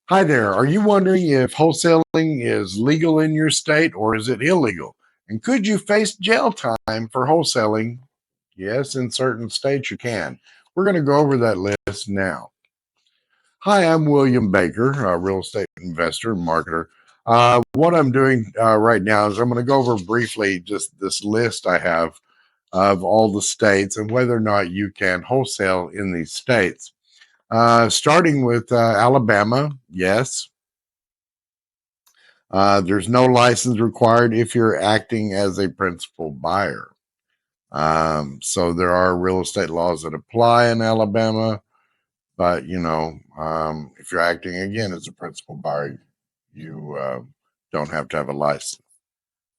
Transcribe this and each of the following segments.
Hi there. Are you wondering if wholesaling is legal in your state or is it illegal? And could you face jail time for wholesaling? Yes, in certain states you can. We're going to go over that list now. Hi, I'm William Baker, a real estate investor and marketer. What I'm doing right now is I'm going to go over briefly just this list I have of all the states and whether or not you can wholesale in these states. Starting with Alabama, yes. There's no license required if you're acting as a principal buyer. So there are real estate laws that apply in Alabama, but if you're acting again as a principal buyer, you don't have to have a license.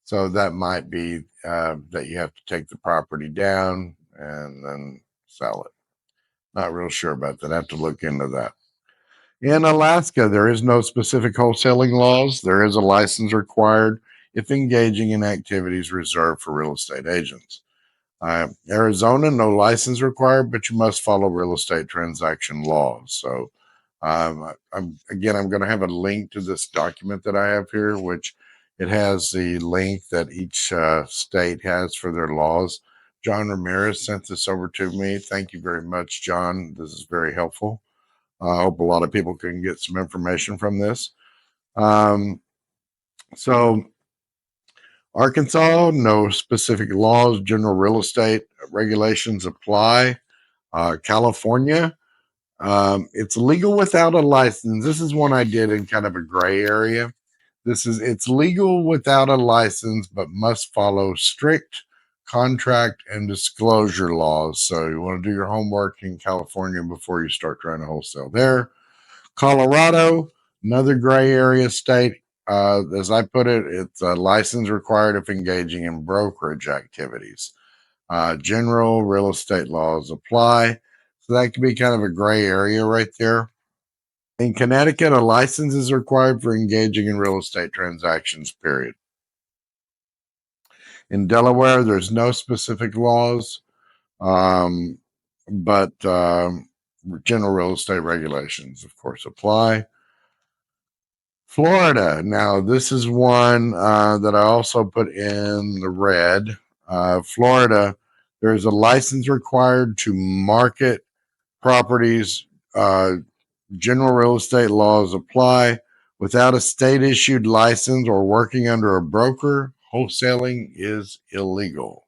So that might be that you have to take the property down and then sell it. Not real sure about that. I have to look into that. In Alaska, there is no specific wholesaling laws. There is a license required if engaging in activities reserved for real estate agents. Arizona, no license required, but you must follow real estate transaction laws. So, I'm going to have a link to this document that I have here, which it has the link that each state has for their laws. John Ramirez sent this over to me. Thank you very much, John. This is very helpful. I hope a lot of people can get some information from this. So, Arkansas, no specific laws, general real estate regulations apply. California, it's legal without a license. This is one I did in kind of a gray area. It's legal without a license, but must follow strict contract and disclosure laws. So you want to do your homework in California before you start trying to wholesale there. Colorado, another gray area state. As I put it, it's a license required if engaging in brokerage activities. General real estate laws apply. So that could be kind of a gray area right there. In Connecticut, a license is required for engaging in real estate transactions, period. In Delaware, there's no specific laws, but general real estate regulations, of course, apply. Florida. Now, this is one that I also put in the red. Florida, there's a license required to market properties. General real estate laws apply. Without a state issued license or working under a broker, wholesaling is illegal.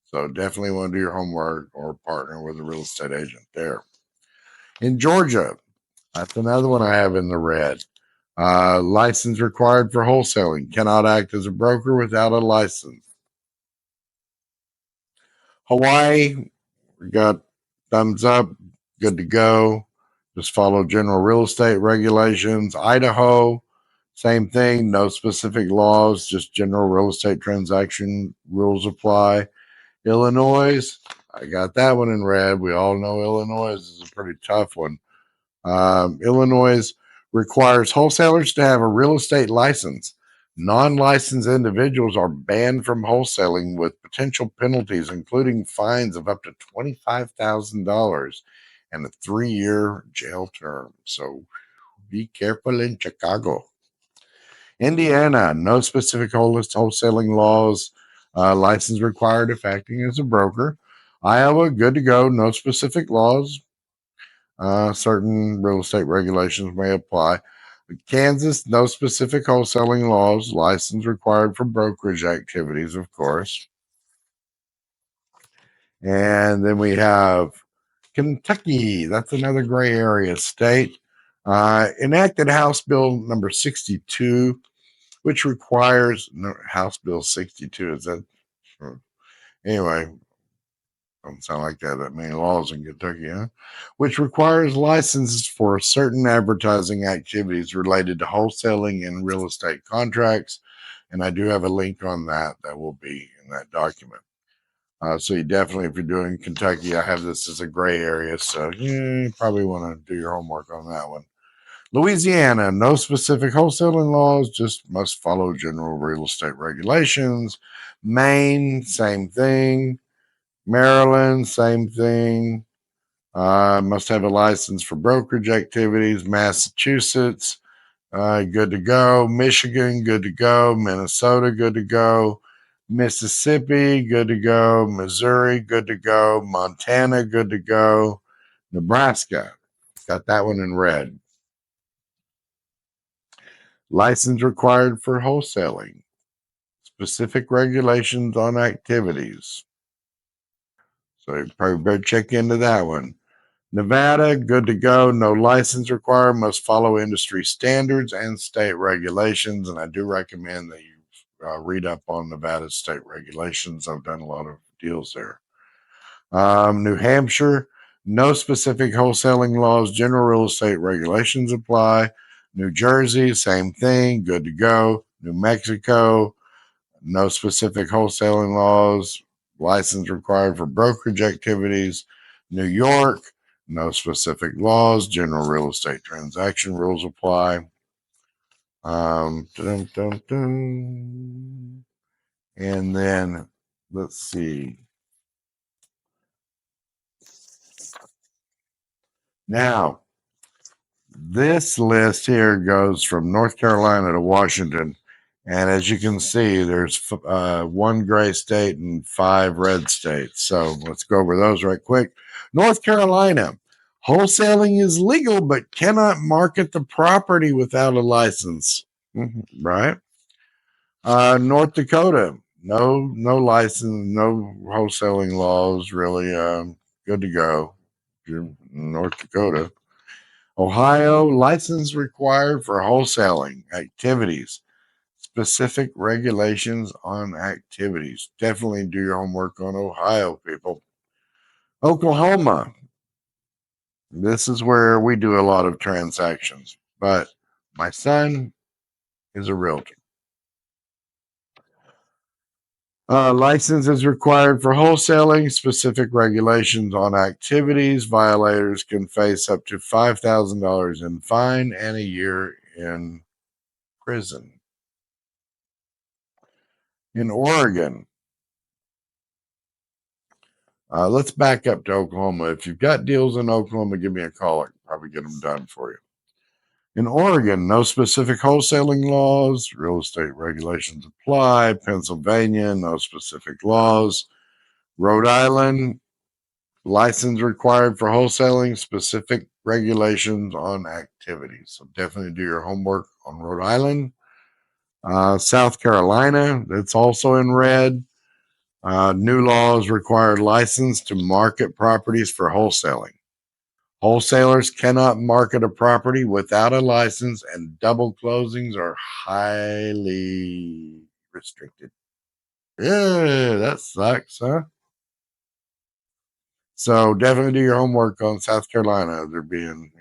So definitely want to do your homework or partner with a real estate agent there. In Georgia, that's another one I have in the red. License required for wholesaling. Cannot act as a broker without a license. Hawaii, we got thumbs up, good to go. Just follow general real estate regulations. Idaho, same thing, no specific laws, just general real estate transaction rules apply. Illinois, I got that one in red. We all know Illinois is a pretty tough one. Illinois requires wholesalers to have a real estate license. Non-licensed individuals are banned from wholesaling with potential penalties, including fines of up to $25,000 and a 3-year jail term. So be careful in Chicago. Indiana, no specific wholesaling laws, license required if acting as a broker. Iowa, good to go, no specific laws. Certain real estate regulations may apply. Kansas, no specific wholesaling laws, license required for brokerage activities, of course. And then we have Kentucky. That's another gray area state. Enacted House Bill number 62, which requires House Bill 62. Is that anyway? Don't sound like that many laws in Kentucky, huh? Which requires licenses for certain advertising activities related to wholesaling and real estate contracts. And I do have a link on that will be in that document. So you definitely, if you're doing Kentucky, I have this as a gray area. So you probably want to do your homework on that one. Louisiana, no specific wholesaling laws, just must follow general real estate regulations. Maine, same thing. Maryland, same thing. Must have a license for brokerage activities. Massachusetts, Good to go. Michigan, good to go. Minnesota, good to go. Mississippi, good to go. Missouri, good to go. Montana, good to go. Nebraska, got that one in red. License required for wholesaling. Specific regulations on activities. So you probably better check into that one. Nevada, good to go. No license required. Must follow industry standards and state regulations. And I do recommend that you read up on Nevada state regulations. I've done a lot of deals there. New Hampshire, no specific wholesaling laws. General real estate regulations apply. New Jersey, same thing. Good to go. New Mexico, no specific wholesaling laws. License required for brokerage activities. New York, no specific laws. General real estate transaction rules apply. Dun, dun, dun. And then let's see. Now, this list here goes from North Carolina to Washington. And as you can see, there's one gray state and 5 red states. So let's go over those right quick. North Carolina, wholesaling is legal but cannot market the property without a license. Right? North Dakota, no license, no wholesaling laws, really. Good to go. North Dakota. Ohio, license required for wholesaling activities. Specific regulations on activities. Definitely do your homework on Ohio, people. Oklahoma, this is where we do a lot of transactions, but my son is a realtor. License is required for wholesaling. Specific regulations on activities. Violators can face up to $5,000 in fine and a year in prison. In Oregon, let's back up to Oklahoma. If you've got deals in Oklahoma, give me a call. I can probably get them done for you. In Oregon, no specific wholesaling laws. Real estate regulations apply. Pennsylvania, no specific laws. Rhode Island, license required for wholesaling. Specific regulations on activities. So definitely do your homework on Rhode Island. South Carolina, that's also in red. New laws require license to market properties for wholesaling. Wholesalers cannot market a property without a license, and double closings are highly restricted. Yeah, that sucks, huh? So definitely do your homework on South Carolina. They're being,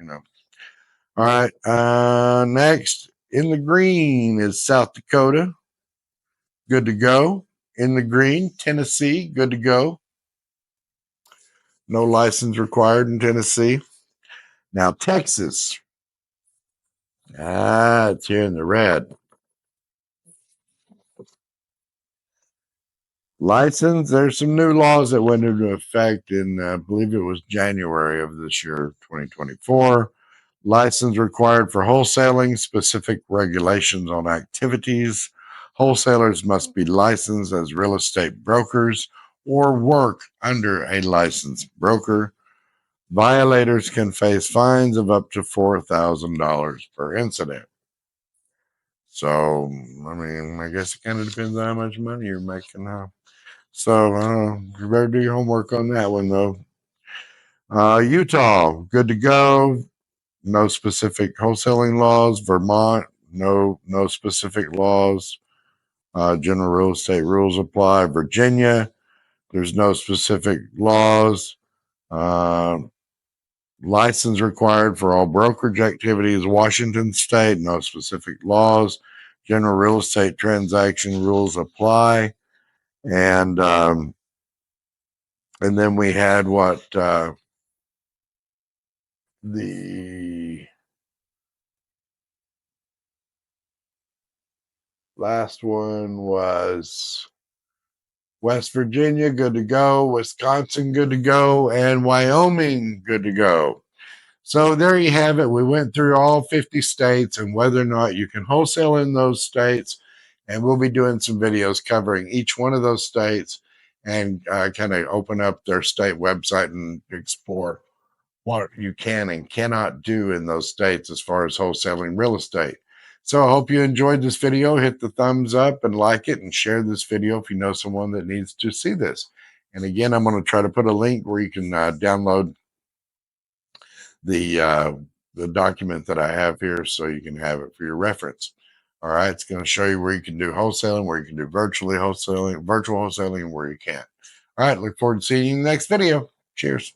All right. Next, in the green is South Dakota. Good to go. In the green, Tennessee. Good to go. No license required in Tennessee. Now, Texas. It's here in the red. License. There's some new laws that went into effect in, I believe it was January of this year, 2024. License required for wholesaling. Specific regulations on activities. Wholesalers must be licensed as real estate brokers or work under a licensed broker. Violators can face fines of up to $4,000 per incident. So, I mean, I guess it kind of depends on how much money you're making. So, you better do your homework on that one, though. Utah, good to go. No specific wholesaling laws. Vermont, no specific laws. General real estate rules apply. Virginia, there's no specific laws. License required for all brokerage activities. Washington State, no specific laws. General real estate transaction rules apply. And then we had the last one was West Virginia, good to go. Wisconsin, good to go. And Wyoming, good to go. So there you have it. We went through all 50 states and whether or not you can wholesale in those states. And we'll be doing some videos covering each one of those states and kind of open up their state website and explore what you can and cannot do in those states as far as wholesaling real estate. So I hope you enjoyed this video. Hit the thumbs up and like it and share this video if you know someone that needs to see this. And again, I'm going to try to put a link where you can download the document that I have here so you can have it for your reference. All right, it's going to show you where you can do wholesaling, where you can do virtual wholesaling, and where you can't. All right, look forward to seeing you in the next video. Cheers.